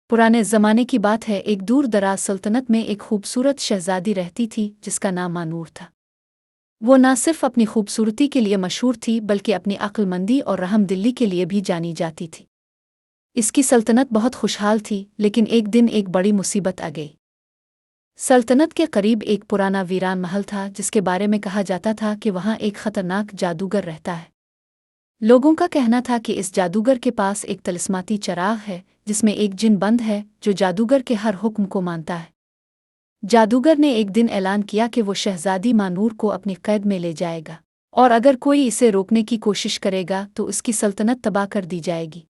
पुराने ज़माने की बात है, एक दूर दराज सल्तनत में एक खूबसूरत शहज़ादी रहती थी जिसका नाम मानूर था। वो न सिर्फ अपनी खूबसूरती के लिए मशहूर थी बल्कि अपनी अक्लमंदी और रहमदिली के लिए भी जानी जाती थी। इसकी सल्तनत बहुत खुशहाल थी, लेकिन एक दिन एक बड़ी मुसीबत आ गई। सल्तनत के करीब एक पुराना वीरान महल था जिसके बारे में कहा जाता था कि वहाँ एक खतरनाक जादूगर रहता है। लोगों का कहना था कि इस जादूगर के पास एक तिलिस्माती चराग है जिसमें एक जिन बंद है जो जादूगर के हर हुक्म को मानता है। जादूगर ने एक दिन ऐलान किया कि वो शहजादी मानूर को अपनी कैद में ले जाएगा, और अगर कोई इसे रोकने की कोशिश करेगा तो उसकी सल्तनत तबाह कर दी जाएगी।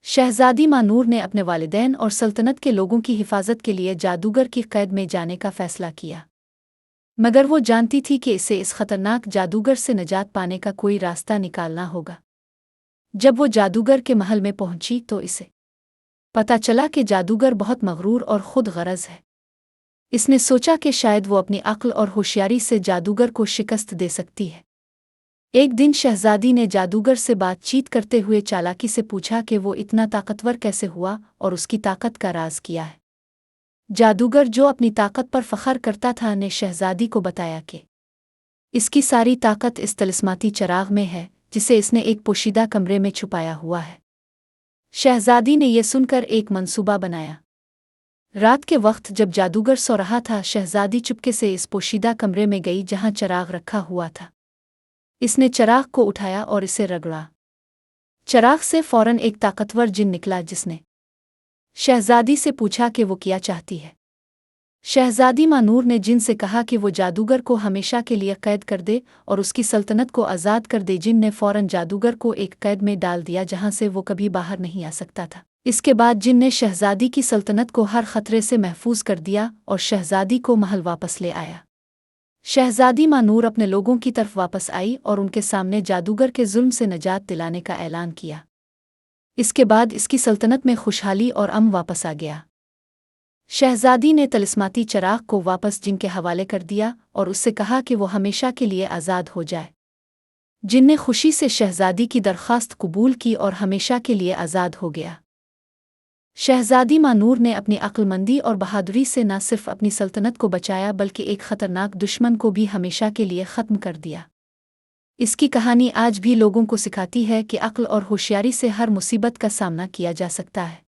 शहजादी मानूर ने अपने वालिदैन और सल्तनत के लोगों की हिफाजत के लिए जादूगर की कैद में जाने का फैसला किया, मगर वो जानती थी कि इसे इस खतरनाक जादूगर से निजात पाने का कोई रास्ता निकालना होगा। जब वो जादूगर के महल में पहुंची तो इसे पता चला कि जादूगर बहुत मगरूर और खुद गरज है। इसने सोचा कि शायद वो अपनी अक्ल और होशियारी से जादूगर को शिकस्त दे सकती है। एक दिन शहजादी ने जादूगर से बातचीत करते हुए चालाकी से पूछा कि वो इतना ताकतवर कैसे हुआ और उसकी ताकत का राज किया है। जादूगर, जो अपनी ताकत पर फख्र करता था, ने शहजादी को बताया कि इसकी सारी ताकत इस तिलिस्माती चराग में है जिसे इसने एक पोशीदा कमरे में छुपाया हुआ है। शहजादी ने यह सुनकर एक मंसूबा बनाया। रात के वक्त जब जादूगर सो रहा था, शहजादी चुपके से इस पोशीदा कमरे में गई जहां चराग रखा हुआ था। इसने चराग को उठाया और इसे रगड़ा। चराग से फौरन एक ताकतवर जिन निकला जिसने शहजादी से पूछा कि वो क्या चाहती है। शहजादी मानूर ने जिन से कहा कि वो जादूगर को हमेशा के लिए कैद कर दे और उसकी सल्तनत को आज़ाद कर दे। जिन ने फौरन जादूगर को एक कैद में डाल दिया जहां से वो कभी बाहर नहीं आ सकता था। इसके बाद जिन ने शहजादी की सल्तनत को हर खतरे से महफूज कर दिया और शहजादी को महल वापस ले आया। शहजादी मानूर अपने लोगों की तरफ वापस आई और उनके सामने जादूगर के जुल्म से निजात दिलाने का ऐलान किया। इसके बाद इसकी सल्तनत में खुशहाली और अमन वापस आ गया। शहजादी ने तिलिस्माती चराग को वापस जिन के हवाले कर दिया और उससे कहा कि वो हमेशा के लिए आज़ाद हो जाए। जिन ने खुशी से शहजादी की दरख्वास्त कबूल की और हमेशा के लिए आज़ाद हो गया। शहजादी मानूर ने अपनी अक्लमंदी और बहादुरी से न सिर्फ अपनी सल्तनत को बचाया बल्कि एक खतरनाक दुश्मन को भी हमेशा के लिए ख़त्म कर दिया। इसकी कहानी आज भी लोगों को सिखाती है कि अक्ल और होशियारी से हर मुसीबत का सामना किया जा सकता है।